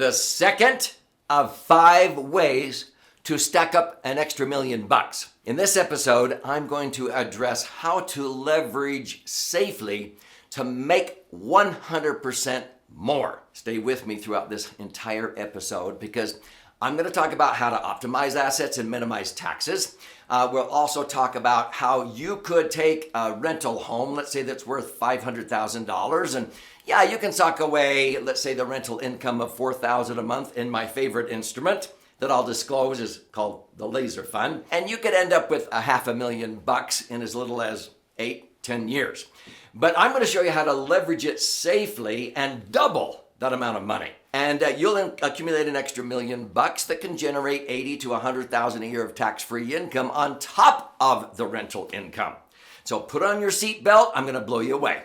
The second of 5 ways to stack up an extra $1,000,000. In this episode, I'm going to address how to leverage safely to make 100% more. Stay with me throughout this entire episode because I'm going to talk about how to optimize assets and minimize taxes. We'll also talk about how you could take a rental home, let's say that's worth $500,000, and yeah, you can sock away, let's say the rental income of $4,000 a month in my favorite instrument that I'll disclose is called the Laser Fund, and you could end up with $500,000 in as little as 8-10 years. But I'm going to show you how to leverage it safely and double that amount of money. And you'll accumulate an extra $1,000,000 that can generate $80,000 to $100,000 a year of tax-free income on top of the rental income. So put on your seatbelt. I'm going to blow you away.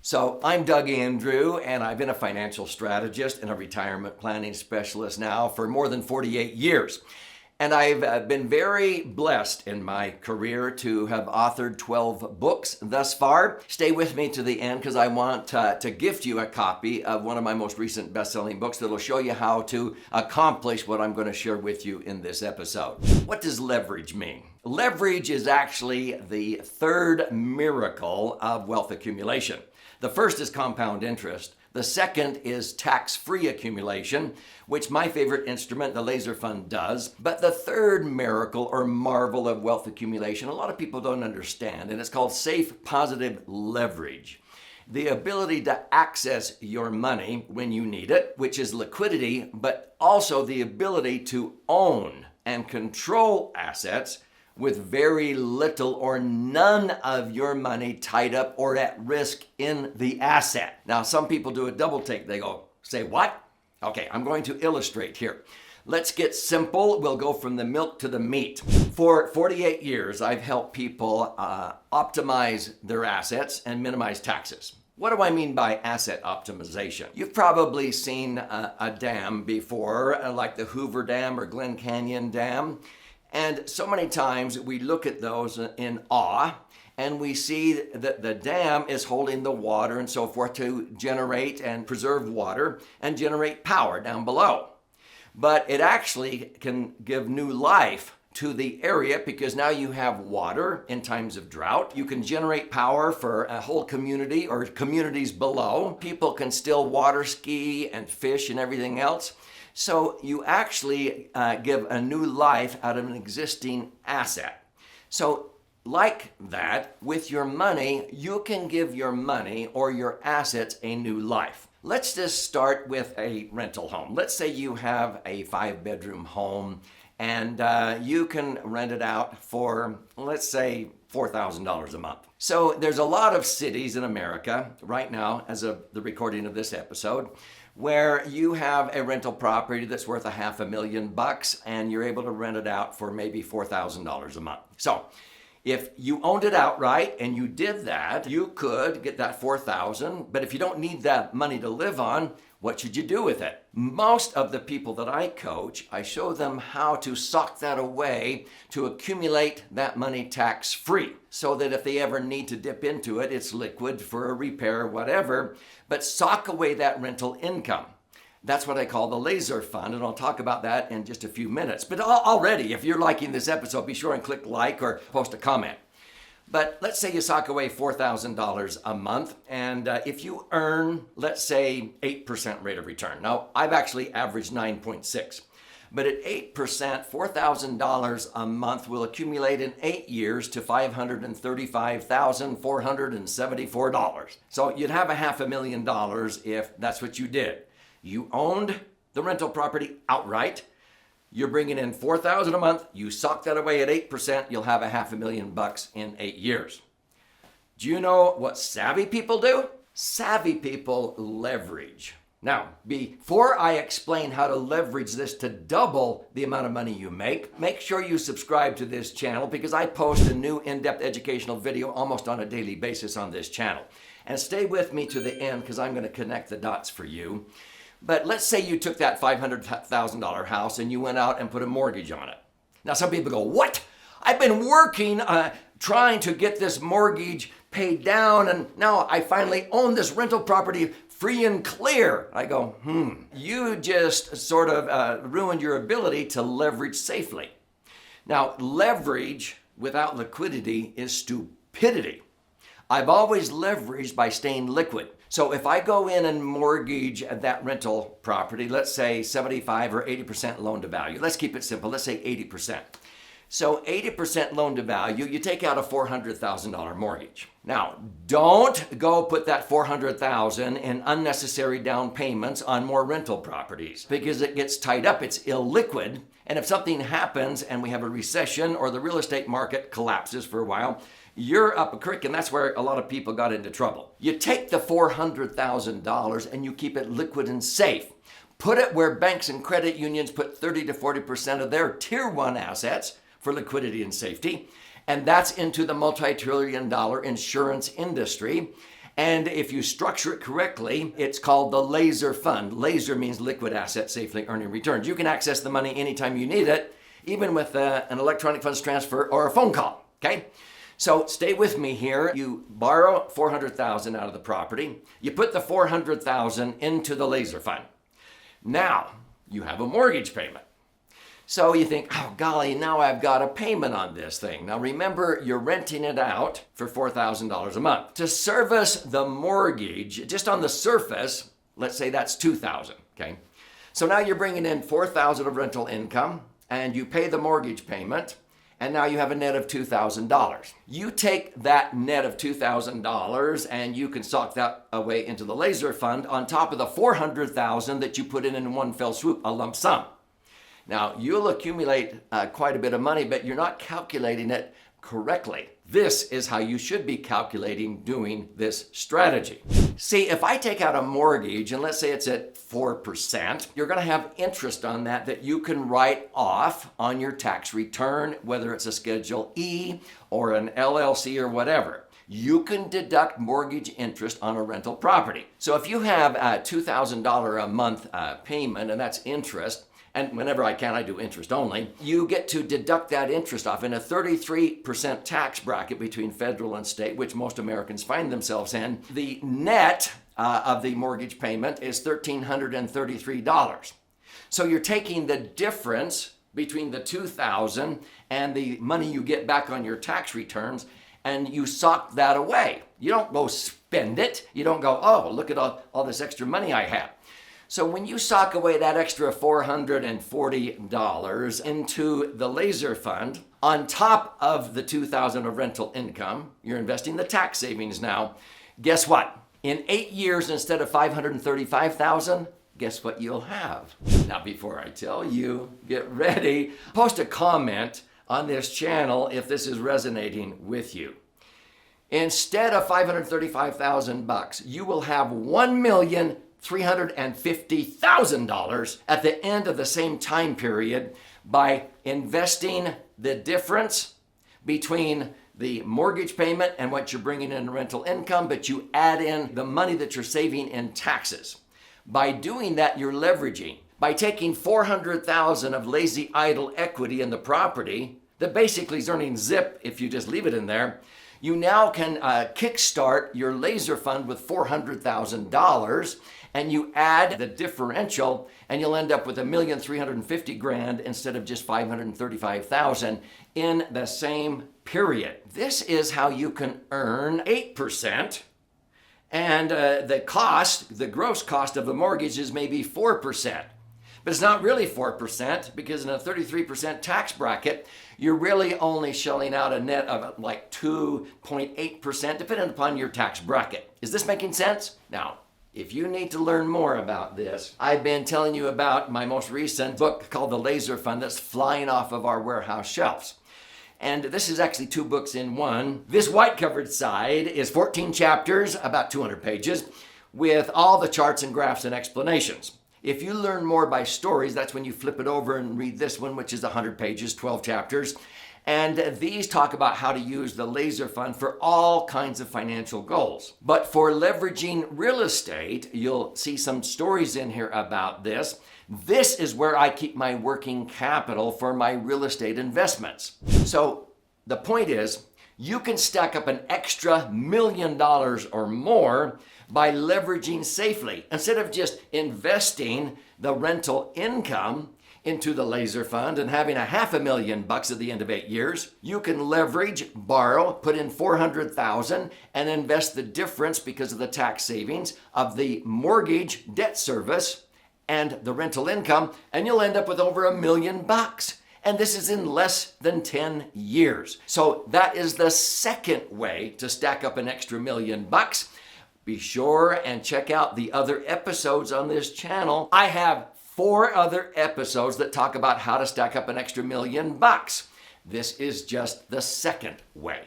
So I'm Doug Andrew, and I've been a financial strategist and a retirement planning specialist now for more than 48 years. And I've been very blessed in my career to have authored 12 books thus far. Stay with me to the end because I want to gift you a copy of one of my most recent best-selling books that will show you how to accomplish what I'm going to share with you in this episode. What does leverage mean? Leverage is actually the third miracle of wealth accumulation. The first is compound interest. The second is tax-free accumulation, which my favorite instrument, the Laser Fund, does. But the third miracle or marvel of wealth accumulation, a lot of people don't understand, and it's called safe positive leverage. The ability to access your money when you need it, which is liquidity, but also the ability to own and control assets with very little or none of your money tied up or at risk in the asset. Now, some people do a double take. They go, say what? Okay, I'm going to illustrate here. Let's get simple. We'll go from the milk to the meat. For 48 years, I've helped people optimize their assets and minimize taxes. What do I mean by asset optimization? You've probably seen a dam before, like the Hoover Dam or Glen Canyon Dam. And so many times we look at those in awe and we see that the dam is holding the water and so forth to generate and preserve water and generate power down below. But it actually can give new life to the area because now you have water in times of drought. You can generate power for a whole community or communities below. People can still water ski and fish and everything else. So you actually give a new life out of an existing asset. So like that, with your money, you can give your money or your assets a new life. Let's just start with a rental home. Let's say you have a 5-bedroom home and you can rent it out for, let's say, $4,000 a month. So there's a lot of cities in America right now, as of the recording of this episode, where you have a rental property that's worth $500,000 and you're able to rent it out for maybe $4,000 a month. So if you owned it outright and you did that, you could get that $4,000, but if you don't need that money to live on, what should you do with it? Most of the people that I coach, I show them how to sock that away to accumulate that money tax-free so that if they ever need to dip into it, it's liquid for a repair, whatever, but sock away that rental income. That's what I call the Laser Fund, and I'll talk about that in just a few minutes. But already, if you're liking this episode, be sure and click like or post a comment. But let's say you sock away $4,000 a month, and if you earn, let's say, 8% rate of return. Now, I've actually averaged 9.6. But at 8%, $4,000 a month will accumulate in 8 years to $535,474. So you'd have $500,000 if that's what you did. You owned the rental property outright. You're bringing in $4,000 a month. You sock that away at 8%. You'll have $500,000 in 8 years. Do you know what savvy people do? Savvy people leverage. Now, before I explain how to leverage this to double the amount of money you make sure you subscribe to this channel because I post a new in-depth educational video almost on a daily basis on this channel. And stay with me to the end because I'm going to connect the dots for you. But let's say you took that $500,000 house and you went out and put a mortgage on it. Now, some people go, what? I've been working, trying to get this mortgage paid down, and now I finally own this rental property free and clear. I go, you just sort of ruined your ability to leverage safely. Now, leverage without liquidity is stupidity. I've always leveraged by staying liquid. So if I go in and mortgage that rental property, let's say 75 or 80% loan to value. Let's keep it simple. Let's say 80%. So 80% loan to value, you take out a $400,000 mortgage. Now, don't go put that $400,000 in unnecessary down payments on more rental properties because it gets tied up. It's illiquid. And if something happens and we have a recession or the real estate market collapses for a while, you're up a creek, and that's where a lot of people got into trouble. You take the $400,000 and you keep it liquid and safe. Put it where banks and credit unions put 30 to 40% of their tier one assets for liquidity and safety. And that's into the multi-trillion-dollar insurance industry. And if you structure it correctly, it's called the laser fund. Laser means liquid asset safely earning returns. You can access the money anytime you need it, even with an electronic funds transfer or a phone call, okay? So stay with me here. You borrow $400,000 out of the property. You put the $400,000 into the laser fund. Now you have a mortgage payment. So you think, oh golly, now I've got a payment on this thing. Now remember, you're renting it out for $4,000 a month. To service the mortgage, just on the surface, let's say that's $2,000, okay? So now you're bringing in $4,000 of rental income and you pay the mortgage payment, and now you have a net of $2,000. You take that net of $2,000 and you can sock that away into the laser fund on top of the $400,000 that you put in one fell swoop, a lump sum. Now, you'll accumulate quite a bit of money, but you're not calculating it correctly. This is how you should be calculating doing this strategy. See, if I take out a mortgage, and let's say it's at 4%, you're going to have interest on that you can write off on your tax return, whether it's a Schedule E or an LLC or whatever. You can deduct mortgage interest on a rental property. So if you have a $2,000 a month payment, and that's interest, and whenever I can, I do interest only, you get to deduct that interest off in a 33% tax bracket between federal and state, which most Americans find themselves in. The net of the mortgage payment is $1,333. So you're taking the difference between the $2,000 and the money you get back on your tax returns, and you sock that away. You don't go spend it. You don't go, oh, look at all this extra money I have. So when you sock away that extra $440 into the laser fund, on top of the $2,000 of rental income, you're investing the tax savings now. Guess what? In 8 years, instead of $535,000, guess what you'll have? Now, before I tell you, get ready. Post a comment on this channel if this is resonating with you. Instead of $535,000, you will have $1,350,000 at the end of the same time period by investing the difference between the mortgage payment and what you're bringing in rental income, but you add in the money that you're saving in taxes. By doing that, you're leveraging. By taking $400,000 of lazy idle equity in the property that basically is earning zip if you just leave it in there, you now can kickstart your laser fund with $400,000, and you add the differential, and you'll end up with $1,350,000 instead of just $535,000 in the same period. This is how you can earn 8%, and the gross cost of the mortgage is maybe 4%. But it's not really 4% because in a 33% tax bracket, you're really only shelling out a net of like 2.8% depending upon your tax bracket. Is this making sense? Now, if you need to learn more about this, I've been telling you about my most recent book called The Laser Fund that's flying off of our warehouse shelves. And this is actually 2 books in one. This white covered side is 14 chapters, about 200 pages, with all the charts and graphs and explanations. If you learn more by stories, that's when you flip it over and read this one, which is 100 pages, 12 chapters. And these talk about how to use the laser fund for all kinds of financial goals. But for leveraging real estate, you'll see some stories in here about this. This is where I keep my working capital for my real estate investments. So The point is, you can stack up an extra $1 million or more by leveraging safely. Instead of just investing the rental income into the laser fund and having $500,000 at the end of 8 years, you can leverage, borrow, put in $400,000 and invest the difference because of the tax savings of the mortgage debt service and the rental income, and you'll end up with over $1 million. And this is in less than 10 years. So that is the second way to stack up an extra $1 million. Be sure and check out the other episodes on this channel. I have 4 other episodes that talk about how to stack up an extra $1 million. This is just the second way.